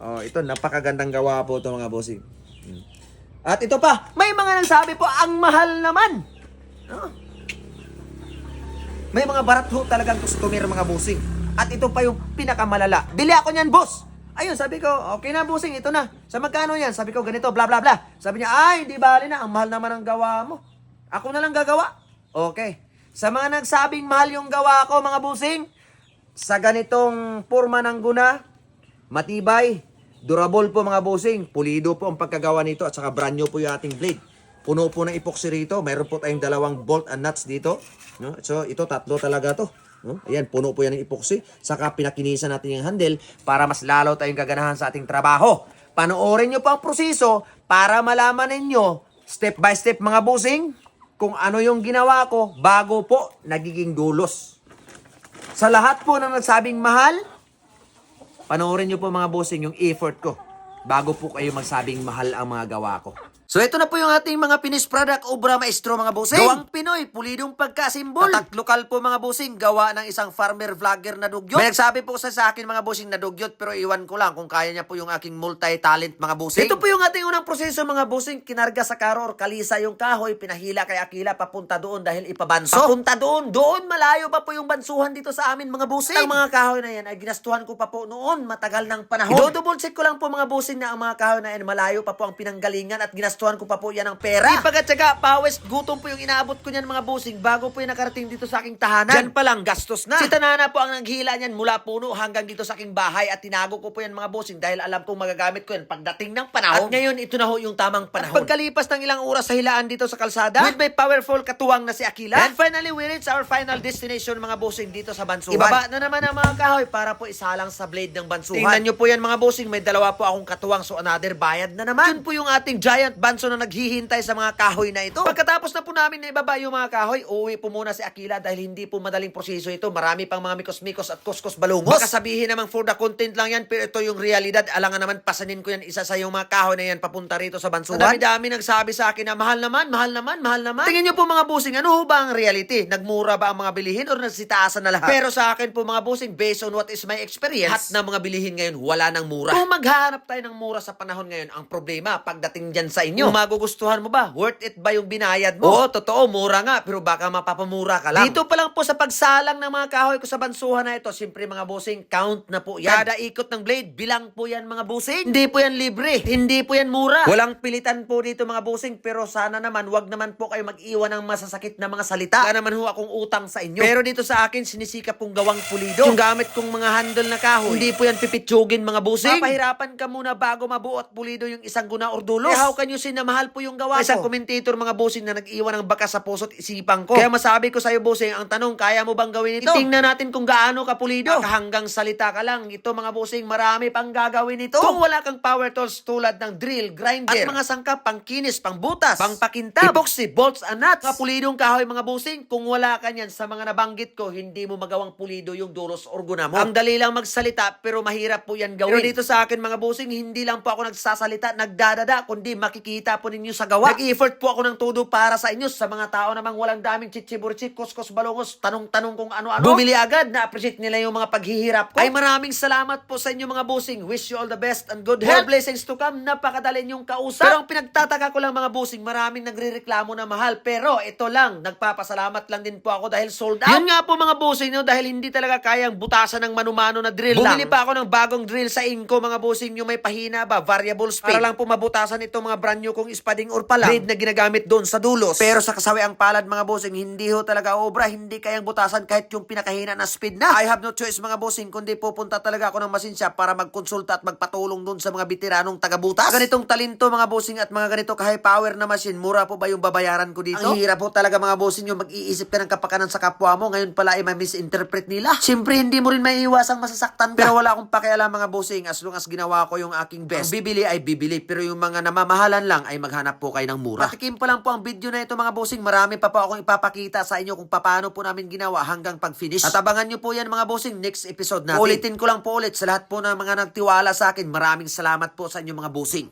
Oh, ito, napakagandang gawa po ito mga bossing. At ito pa, may mga nagsabi po, ang mahal naman. Oh. May mga barat ho talagang customer mga bossing. At ito pa yung pinakamalala. Bili ako niyan, boss. Ayun, sabi ko, okay na bossing, ito na. Sa magkano yan? Sabi ko, ganito, bla bla bla. Sabi niya, ay, hindi bali na, ang mahal naman ang gawa mo. Ako na lang gagawa. Okay. Sa mga nagsabing mahal yung gawa ko, mga bossing, sa ganitong forma ng guna, matibay, durable po mga bossing, pulido po ang pagkagawa nito at saka brand new po yung ating blade. Puno po ng epoxy rito, mayroon po tayong dalawang bolt and nuts dito. No? So ito, tatlo talaga to. No? Ayan, puno po yan ng epoxy. Saka pinakinisan natin yung handle para mas lalo tayong gaganahan sa ating trabaho. Panoorin nyo po ang proseso para malaman ninyo, step by step mga bossing, kung ano yung ginawa ko bago po nagiging dulos. Sa lahat po ng nagsabing mahal, panoorin nyo po mga bossing yung effort ko bago po kayo magsabing mahal ang mga gawa ko. So ito na po yung ating mga finished product, obra maestro mga bossing. Gawang Pinoy, pulidong pagkasimbol. Tatak lokal po mga bossing, gawa ng isang farmer vlogger na dugyot. May nagsabi po sa akin mga bossing na dugyot, pero iwan ko lang kung kaya niya po yung aking multi-talent mga bossing. Ito po yung ating unang proseso mga bossing, kinarga sa karo or kalisa yung kahoy, pinahila kay Akila papunta doon dahil ipabanso. Papunta doon, malayo pa po yung bansuhan dito sa amin mga bossing. Ang mga kahoy na yan ay ginastuhan ko pa po noon, matagal ng panahon. Idodouble check ko lang po mga bossing na ang mga kahoy na yan malayo pa po ang pinanggalingan at ginastuhan ko pa po yan ng pera. Di pagkatsaga, pawis, gutom po yung inaabot ko niyan mga bossing bago po yung nakarating dito sa aking tahanan. Diyan pa lang, gastos na. Si Tanana po ang naghila niyan mula puno hanggang dito sa aking bahay at tinago ko po yan mga bossing dahil alam kong magagamit ko yan pagdating ng panahon. At ngayon, ito na ho yung tamang panahon. At pagkalipas ng ilang oras sa hilaan dito sa kalsada, with my powerful katuwang na si Akila, and finally, we reach our final destination mga bossing dito sa Bansuhan. Ibaba na naman ang mga kahoy para po isalang sa blade ng Bansuhan. Tingnan nyo po yan mga bossing, may dalawa po akong katuwang so another bayad na naman. Yun po yung ating giant banso na naghihintay sa mga kahoy na ito. Pagkatapos na po namin na ibaba yung mga kahoy, uuwi po muna si Akila dahil hindi po madaling proseso ito. Marami pang mga mikos-mikos at kuskus balungos. Baka sabihin namang for the content lang yan, pero ito yung realidad. Alangan naman, pasanin ko yan isa sa yung mga kahoy na yan papunta rito sa Bansuhan. Dami-dami nagsabi sa akin na mahal naman, mahal naman, mahal naman. Tingin nyo po mga bossing, ano ho ba ang reality? Nagmura ba ang mga bilihin o nagsitaasan na lahat? Pero sa akin po mga bossing, based on what is my experience, lahat na mga bilihin ngayon, wala nang mura. Kung maghahanap tayo ng mura sa panahon ngayon, ang problema, pagdating dyan sa inyo, kung magugustuhan mo ba? Worth it ba yung binayad mo? Oo, totoo, mura nga, pero baka mapapamura ka lang. Dito pa lang po sa pagsalang ng mga kahoy ko sa Bansuhan na ito, siyempre mga bossing, count na po yan. Kada ikot ng blade, bilang po yan mga bossing. Hindi po yan libre, hindi po yan mura. Walang pilitan po dito mga bossing, pero sana naman, wag naman po kayo mag-iwan ng masasakit na mga salita. Wala naman ho akong utang sa inyo. Pero dito sa akin, sinisikap kong gawang pulido. Yung gamit kong mga handle na kahoy, hindi po yan pipitsugin mga bossing. Papahirapan ka muna bago mabuo at pulido yung isang guna or dulos. Eh, how can you say na mahal po yung gawa ko? Isang commentator mga bossing na nag-iwan ng bakas sa puso't isipan ko. Kaya masabi ko sa'yo bossing, ang tanong, kaya mo bang gawin ito? Itingnan natin kung gaano ka pulido. Hanggang salita ka lang. Ito mga bossing, marami pang gagawin ito. Kung wala kang power tools tulad ng drill, grinder, at mga sangkap, pangkinis, pangbutas, pangpakintab, epoxy, bolts and nuts, mga pulidong kahoy mga bossing, kung wala ka niyan sa mga nabanggit ko, hindi mo magawang pulido yung dulos or guna mo. Ang dali lang magsalita, pero mahirap po yan gawin. Pero dito sa akin mga bossing, hindi lang po ako nagsasalita, nagdadada, kundi makikita po ninyo sa gawa. Nag-effort po ako ng todo para sa inyo. Sa mga tao namang walang daming chichiburchik, kuskus balongos, tanong-tanong kung ano-ano, bumili agad, na-appreciate nila yung mga paghihirap ko. Ay maraming salamat po sa inyo mga bossing. Wish you all the best and good health. More blessings to come. Napakadali yung kausap. Pero ang pinagtataka ko lang mga bossing, maraming nagrereklamo na mahal. Pero ito lang, nagpapasalamat lang din po ako dahil sold out. Yun nga po mga bossing, no, dahil hindi talaga kayang butasan ng manumano na drill lang. Bumili pa ako ng bagong drill sa Inco mga bossing, yung may pahina ba, variable speed. Para lang po mabutasan ito mga brand new kong ispading or palang blade na ginagamit doon sa dulos. Pero sa kasawi ang palad mga bossing, hindi ho talaga obra, hindi kayang butasan kahit yung pinakahina na speed na. I have no choice mga bossing, kundi pupunta talaga ako ng machine shop para magkonsulta at magpatulong doon sa mga bitiranong taga-butas. Ganitong talento mga bossing at mga ganito ka high power na machine, mura po ba yung babayaran ko dito? Ang hirap po talaga mga bossing yung mag-iisip ka ng kapakanan sa kapwa mo, ngayon pala ay ma-misinterpret nila. Siyempre hindi mo rin maiiwasang masasaktan ka. Pero wala akong pakialam mga bossing, as long as ginawa ko yung aking best. Ang bibili ay bibili, pero yung mga namamahalan lang ay maghanap po kayo ng mura. Patikim pa lang po ang video na ito mga bossing, marami pa po akong ipapakita sa inyo kung paano po namin ginawa hanggang pag-finish. At abangan nyo po yan mga bossing, next episode natin. Ulitin ko lang po ulit sa lahat po ng mga nagtiwala sa akin, maraming salamat po sa inyo mga bossing.